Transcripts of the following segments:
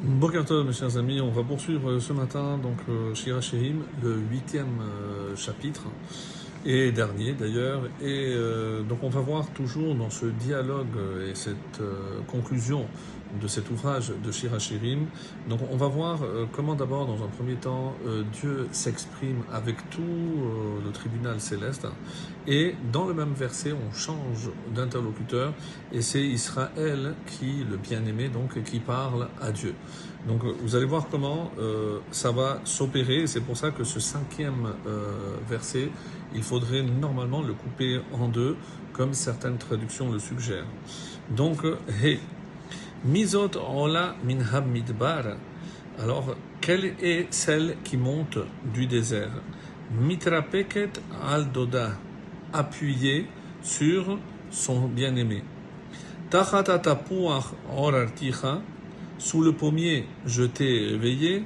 Boker Tov, mes chers amis, on va poursuivre ce matin donc Shir HaShirim, le 8e chapitre et dernier d'ailleurs, et donc on va voir toujours dans ce dialogue et cette conclusion de cet ouvrage de Shir HaShirim. Donc on va voir comment d'abord dans un premier temps Dieu s'exprime avec tout le tribunal céleste, et dans le même verset on change d'interlocuteur et c'est Israël qui, le bien-aimé donc, qui parle à Dieu. Donc vous allez voir comment ça va s'opérer, c'est pour ça que ce 5e verset, il faudrait normalement le couper en deux, comme certaines traductions le suggèrent. Donc, He, Mizot Ola min Hamidbar. Alors, quelle est celle qui monte du désert? Mitrapeket al Doda, appuyée sur son bien-aimé. Tachat tapuach orarticha, sous le pommier je t'ai éveillé.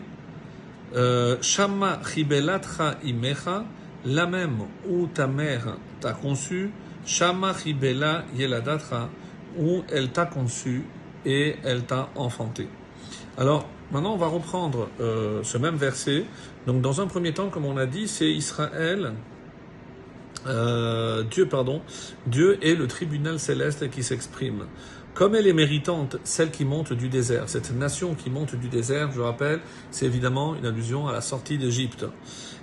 Shama chibelatcha imecha, la même où ta mère t'a conçu. Shama chibela yeladatra, où elle t'a conçu et elle t'a enfanté. Alors, maintenant on va reprendre ce même verset. Donc dans un premier temps, comme on a dit, c'est Israël, Dieu est le tribunal céleste qui s'exprime. Comme elle est méritante, celle qui monte du désert, cette nation qui monte du désert, je rappelle, c'est évidemment une allusion à la sortie d'Égypte.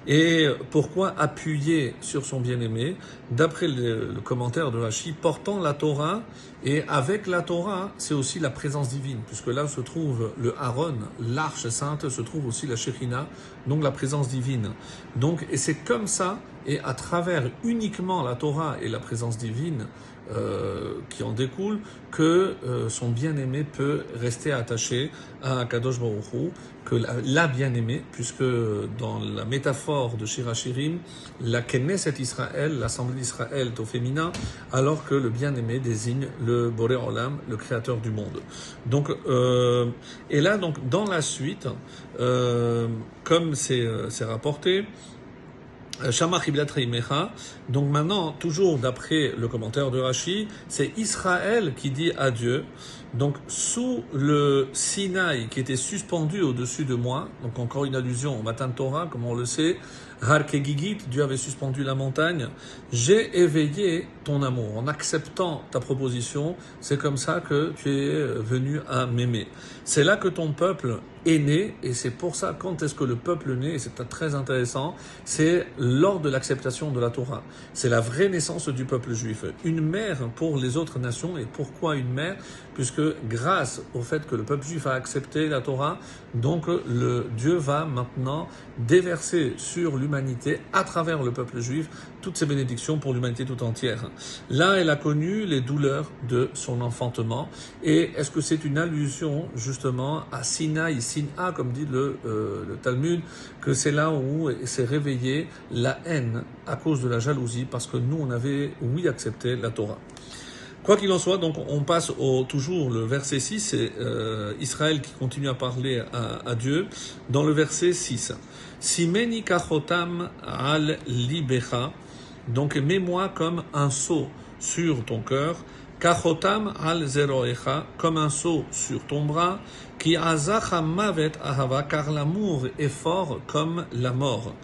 Et pourquoi appuyer sur son bien-aimé? D'après le commentaire de Rashi, portant la Torah, et avec la Torah, c'est aussi la présence divine, puisque là se trouve le Aaron, l'arche sainte, se trouve aussi la Shekhina, donc la présence divine. Donc, et c'est comme ça, et à travers uniquement la Torah et la présence divine qui en découle, que son bien-aimé peut rester attaché à Kadosh Baruch Hu, que la bien-aimée, puisque dans la métaphore de Shir HaShirim, la Knesset Israël, l'assemblée d'Israël est au féminin, alors que le bien-aimé désigne le Boré Olam, le créateur du monde. Donc, et là, donc, dans la suite, comme c'est rapporté, Shama Chiblat Reimecha. Donc maintenant, toujours d'après le commentaire de Rashi, c'est Israël qui dit à Dieu, donc sous le Sinaï qui était suspendu au-dessus de moi, donc encore une allusion au Matan Torah, comme on le sait, Har Kegigit, Dieu avait suspendu la montagne, j'ai éveillé ton amour. En acceptant ta proposition, c'est comme ça que tu es venu à m'aimer. C'est là que ton peuple est né, et c'est pour ça, quand est-ce que le peuple naît, et c'est très intéressant, c'est lors de l'acceptation de la Torah. C'est la vraie naissance du peuple juif. Une mère pour les autres nations, et pourquoi une mère? Puisque grâce au fait que le peuple juif a accepté la Torah, donc Dieu va maintenant déverser sur l'humanité, à travers le peuple juif, toutes ces bénédictions pour l'humanité tout entière. Là, elle a connu les douleurs de son enfantement. Et est-ce que c'est une allusion justement à Sinaï, Sina, comme dit le Talmud, que c'est là où s'est réveillée la haine à cause de la jalousie, parce que nous, on avait, oui, accepté la Torah. Quoi qu'il en soit, donc on passe toujours le verset 6, c'est Israël qui continue à parler à Dieu, dans le verset 6. Simeni kachotam al libecha, donc mets-moi comme un sceau sur ton cœur, kachotam al zeroecha, comme un sceau sur ton bras, ki azacha mavet ahava, car l'amour est fort comme la mort.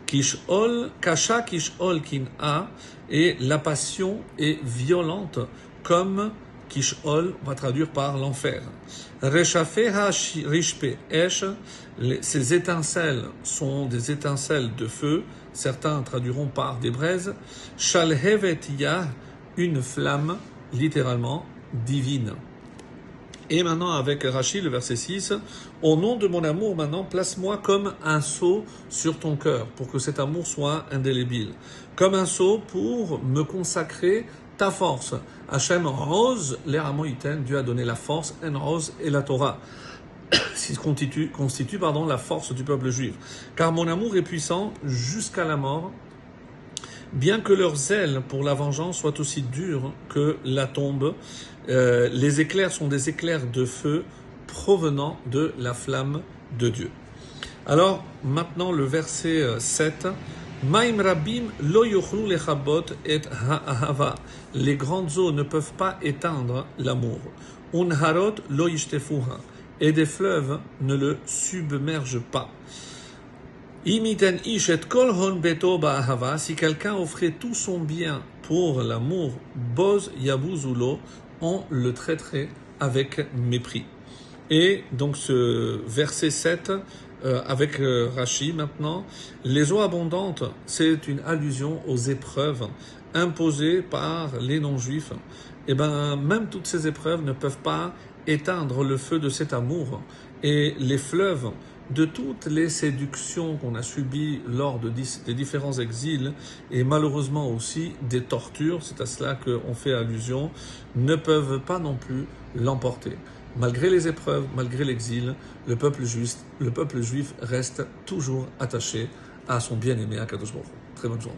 Kishol, kasha kishol kin'a, et la passion est violente comme Kishol, on va traduire par l'enfer. Reshafeha rishpe esh, ces étincelles sont des étincelles de feu, certains traduiront par des braises. Shalhevet yah, une flamme, littéralement, divine. Et maintenant, avec Rashi, le verset 6, au nom de mon amour, maintenant, place-moi comme un sceau sur ton cœur, pour que cet amour soit indélébile. Comme un sceau pour me consacrer ta force. Hachem Rose, l'Eramoïten, Dieu a donné la force, En Rose et la Torah, qui constitue la force du peuple juif. Car mon amour est puissant jusqu'à la mort, bien que leur zèle pour la vengeance soit aussi dur que la tombe. Les éclairs sont des éclairs de feu provenant de la flamme de Dieu. Alors, maintenant le verset 7. Maim rabim lo yochlu lechabot et ha'ahava. Les grandes eaux ne peuvent pas éteindre l'amour. Unharot lo yishtefuha. et des fleuves ne le submergent pas. Imiten ishet kol hon beto ba'ahava, si quelqu'un offrait tout son bien pour l'amour, boz yabuzulo, on le traiterait avec mépris. Et donc ce verset 7, avec Rashi maintenant, les eaux abondantes, c'est une allusion aux épreuves imposées par les non-juifs. Et ben même toutes ces épreuves ne peuvent pas éteindre le feu de cet amour. Et les fleuves de toutes les séductions qu'on a subies lors des différents exils et malheureusement aussi des tortures, c'est à cela qu'on fait allusion, ne peuvent pas non plus l'emporter. Malgré les épreuves, malgré l'exil, le peuple juif reste toujours attaché à son bien-aimé, à Kadosh Baruch Hu. Très bonne journée.